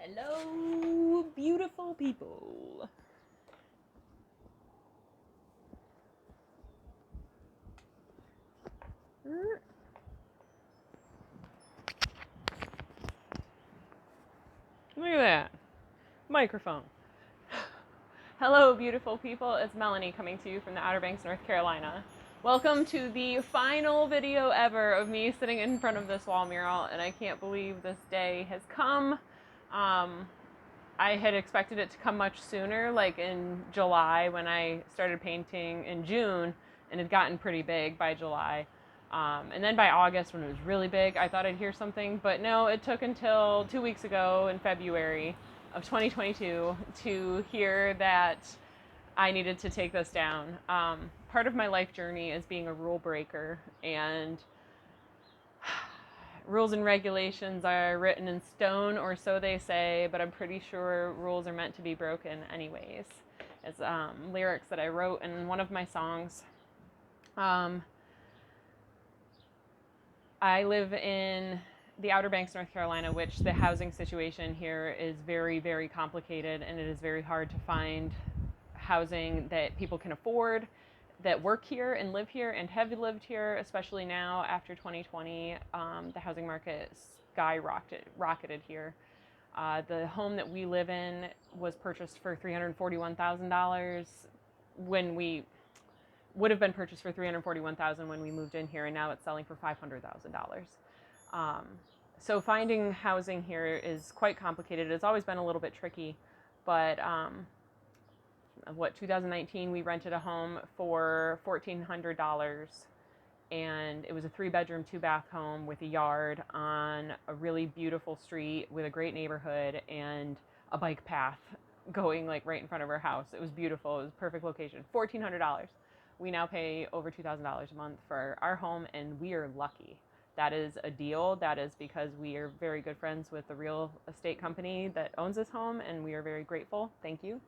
Hello, beautiful people. Look at that. Microphone. Hello, beautiful people. It's Melanie coming to you from the Outer Banks, North Carolina. Welcome to the final video ever of me sitting in front of this wall mural, and I can't believe this day has come. I had expected it to come much sooner, like in July when I started painting in June, and it had gotten pretty big by July. And then by August, when it was really big, I thought I'd hear something. But no, it took until 2 weeks ago in February of 2022 to hear that I needed to take this down. Part of my life journey is being a rule breaker, and rules and regulations are written in stone, or so they say, but I'm pretty sure rules are meant to be broken anyways. It's lyrics that I wrote in one of my songs. I live in the Outer Banks, North Carolina, which the housing situation here is very, very complicated, and it is very hard to find housing that people can afford, that work here and live here and have lived here, especially now after 2020. The housing market skyrocketed here. The home that we live in was purchased for $341,000 when we would have been purchased for $341,000 when we moved in here, and now it's selling for $500,000. So finding housing here is quite complicated. It's always been a little bit tricky, but 2019 we rented a home for $1,400, and it was a 3-bedroom, 2-bath home with a yard on a really beautiful street with a great neighborhood and a bike path going like right in front of our house. It was beautiful. It was a perfect location. $1,400. We now pay over $2,000 a month for our home, and we are lucky. That is a deal. That is because we are very good friends with the real estate company that owns this home, and we are very grateful. Thank you.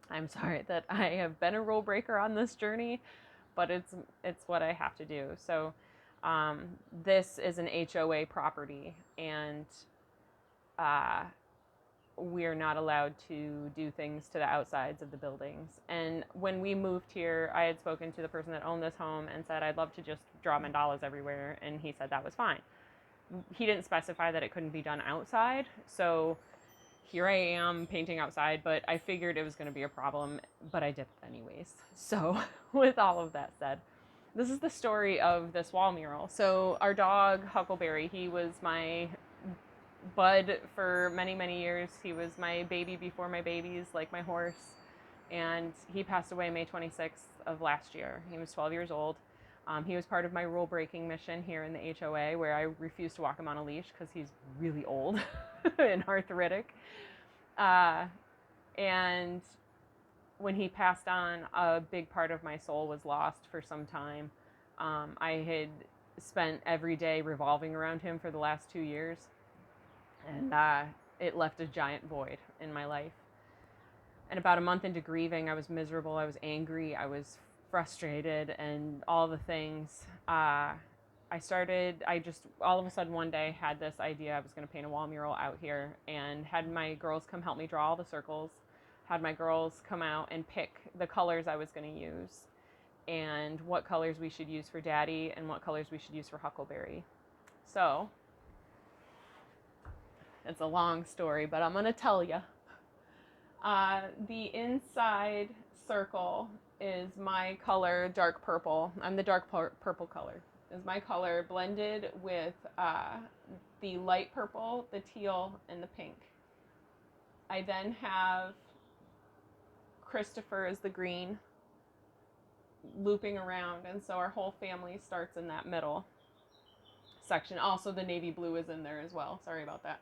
I'm sorry that I have been a rule breaker on this journey, but it's what I have to do. So this is an HOA property, and we're not allowed to do things to the outsides of the buildings. And when we moved here, I had spoken to the person that owned this home and said, I'd love to just draw mandalas everywhere. And he said that was fine. He didn't specify that it couldn't be done outside. So here I am painting outside, but I figured it was going to be a problem, but I did it anyways. So with all of that said, this is the story of this wall mural. So our dog, Huckleberry, he was my bud for many, many years. He was my baby before my babies, like my horse. And he passed away May 26th of last year. He was 12 years old. He was part of my rule breaking mission here in the HOA, where I refused to walk him on a leash because he's really old and arthritic. And when he passed on, a big part of my soul was lost for some time. I had spent every day revolving around him for the last 2 years. And it left a giant void in my life. And about a month into grieving, I was miserable, I was angry, I was frustrated, and all the things. I just all of a sudden one day had this idea. I was going to paint a wall mural out here, and had my girls come help me draw all the circles, had my girls come out and pick the colors I was going to use, and what colors we should use for Daddy, and what colors we should use for Huckleberry. So it's a long story, but I'm going to tell you. The inside circle is my color, dark purple. I'm the dark purple color. Is my color blended with the light purple, the teal, and the pink. I then have Christopher as the green, looping around, and so our whole family starts in that middle section. Also, the navy blue is in there as well. Sorry about that.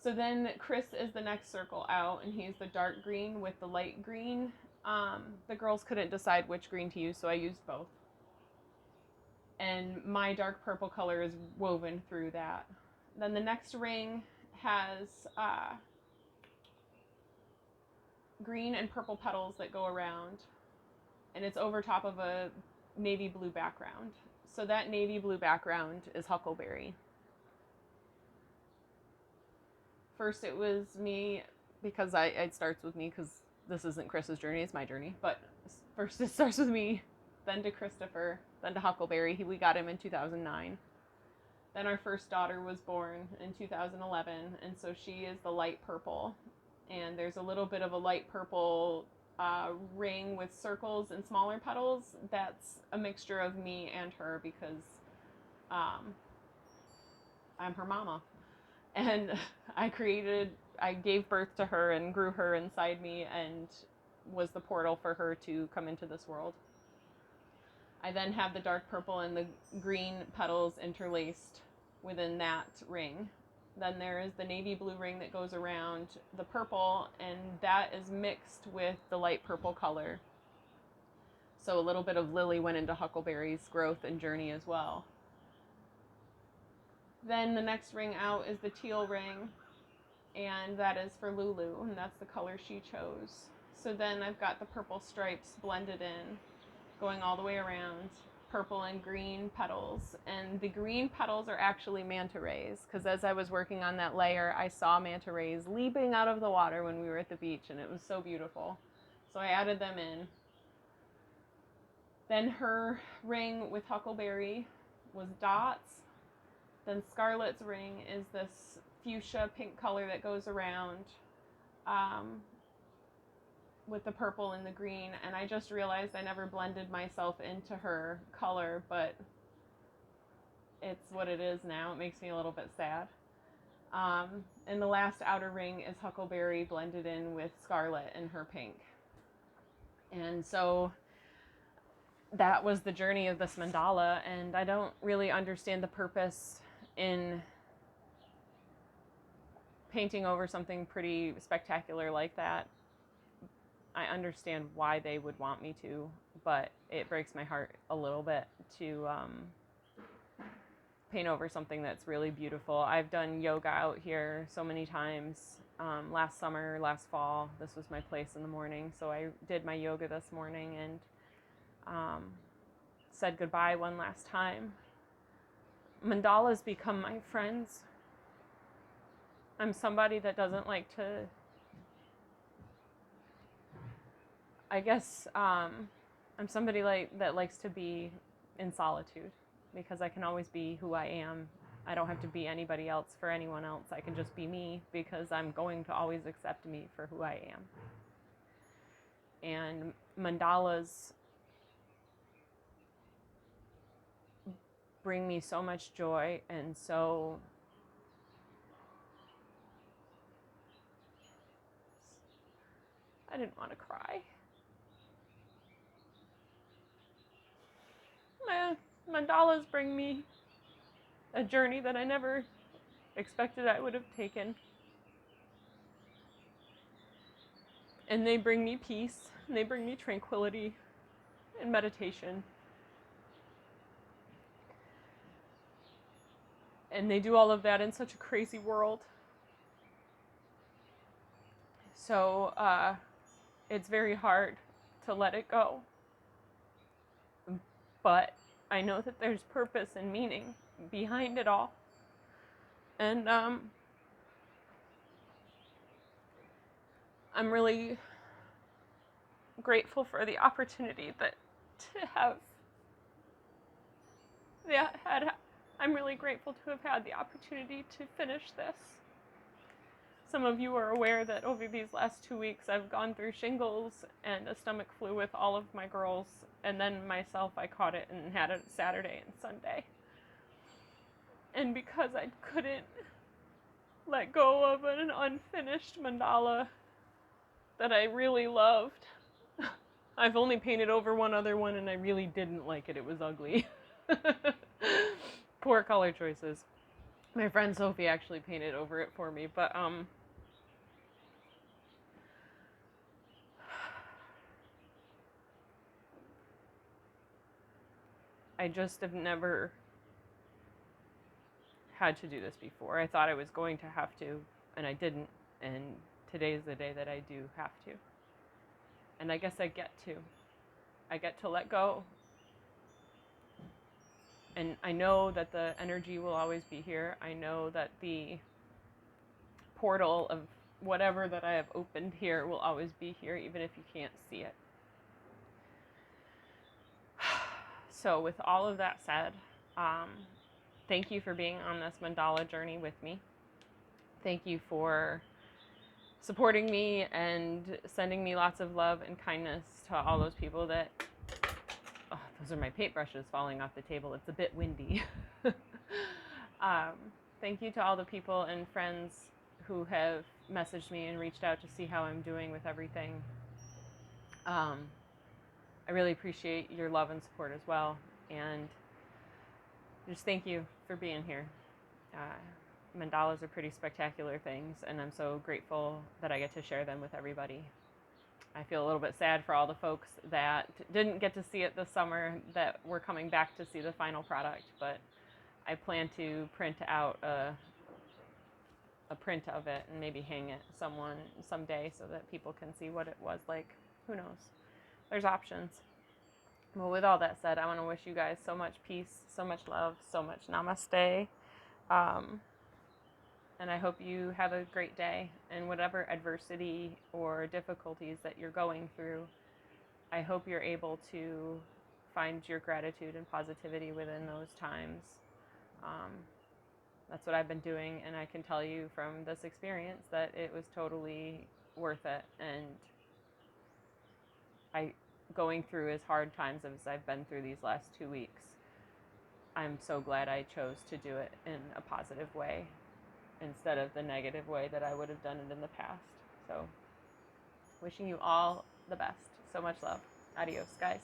So then Chris is the next circle out, and he's the dark green with the light green. The girls couldn't decide which green to use, so I used both. And my dark purple color is woven through that. Then the next ring has green and purple petals that go around, and it's over top of a navy blue background. So that navy blue background is Huckleberry. First it was me, because it starts with me, because this isn't Chris's journey, it's my journey. But first it starts with me, then to Christopher, then to Huckleberry. We got him in 2009. Then our first daughter was born in 2011, and so she is the light purple. And there's a little bit of a light purple ring with circles and smaller petals. That's a mixture of me and her, because I'm her mama. And I gave birth to her and grew her inside me and was the portal for her to come into this world. I then have the dark purple and the green petals interlaced within that ring. Then there is the navy blue ring that goes around the purple, and that is mixed with the light purple color. So a little bit of Lily went into Huckleberry's growth and journey as well. Then the next ring out is the teal ring, and that is for Lulu, and that's the color she chose. So then I've got the purple stripes blended in, going all the way around, purple and green petals. And the green petals are actually manta rays, because as I was working on that layer, I saw manta rays leaping out of the water when we were at the beach, and it was so beautiful. So I added them in. Then her ring with Huckleberry was dots. Then Scarlet's ring is this fuchsia pink color that goes around with the purple and the green. And I just realized I never blended myself into her color, but it's what it is now. It makes me a little bit sad. And the last outer ring is Huckleberry blended in with Scarlet and her pink. And so that was the journey of this mandala, and I don't really understand the purpose in painting over something pretty spectacular like that. I understand why they would want me to, but it breaks my heart a little bit to paint over something that's really beautiful. I've done yoga out here so many times. Last summer, last fall, this was my place in the morning, so I did my yoga this morning and said goodbye one last time. Mandalas become my friends. I'm somebody that doesn't like to, I guess, I'm somebody that likes to be in solitude, because I can always be who I am. I don't have to be anybody else for anyone else. I can just be me, because I'm going to always accept me for who I am. And mandalas bring me so much joy, and so I didn't want to cry. Mandalas bring me a journey that I never expected I would have taken. And they bring me peace, and they bring me tranquility and meditation. And they do all of that in such a crazy world. So it's very hard to let it go. But I know that there's purpose and meaning behind it all. And I'm really grateful for the opportunity I'm really grateful to have had the opportunity to finish this. Some of you are aware that over these last 2 weeks I've gone through shingles and a stomach flu with all of my girls, and then myself, I caught it and had it Saturday and Sunday. And because I couldn't let go of an unfinished mandala that I really loved, I've only painted over one other one, and I really didn't like it. It was ugly. Poor color choices. My friend Sophie actually painted over it for me, but I just have never had to do this before. I thought I was going to have to, and I didn't, and today's the day that I do have to. And I guess I get to. I get to let go. And I know that the energy will always be here. I know that the portal of whatever that I have opened here will always be here, even if you can't see it. So with all of that said, thank you for being on this mandala journey with me. Thank you for supporting me and sending me lots of love and kindness to all those people that, oh, those are my paintbrushes falling off the table. It's a bit windy. Thank you to all the people and friends who have messaged me and reached out to see how I'm doing with everything. I really appreciate your love and support as well. And just thank you for being here. Mandalas are pretty spectacular things, and I'm so grateful that I get to share them with everybody. I feel a little bit sad for all the folks that didn't get to see it this summer that were coming back to see the final product, but I plan to print out a print of it and maybe hang it someday so that people can see what it was like. Who knows? There's options. Well, with all that said, I want to wish you guys so much peace, so much love, so much namaste. And I hope you have a great day. And whatever adversity or difficulties that you're going through, I hope you're able to find your gratitude and positivity within those times. That's what I've been doing, and I can tell you from this experience that it was totally worth it. And going through as hard times as I've been through these last 2 weeks, I'm so glad I chose to do it in a positive way instead of the negative way that I would have done it in the past. So, wishing you all the best. So much love. Adios, guys.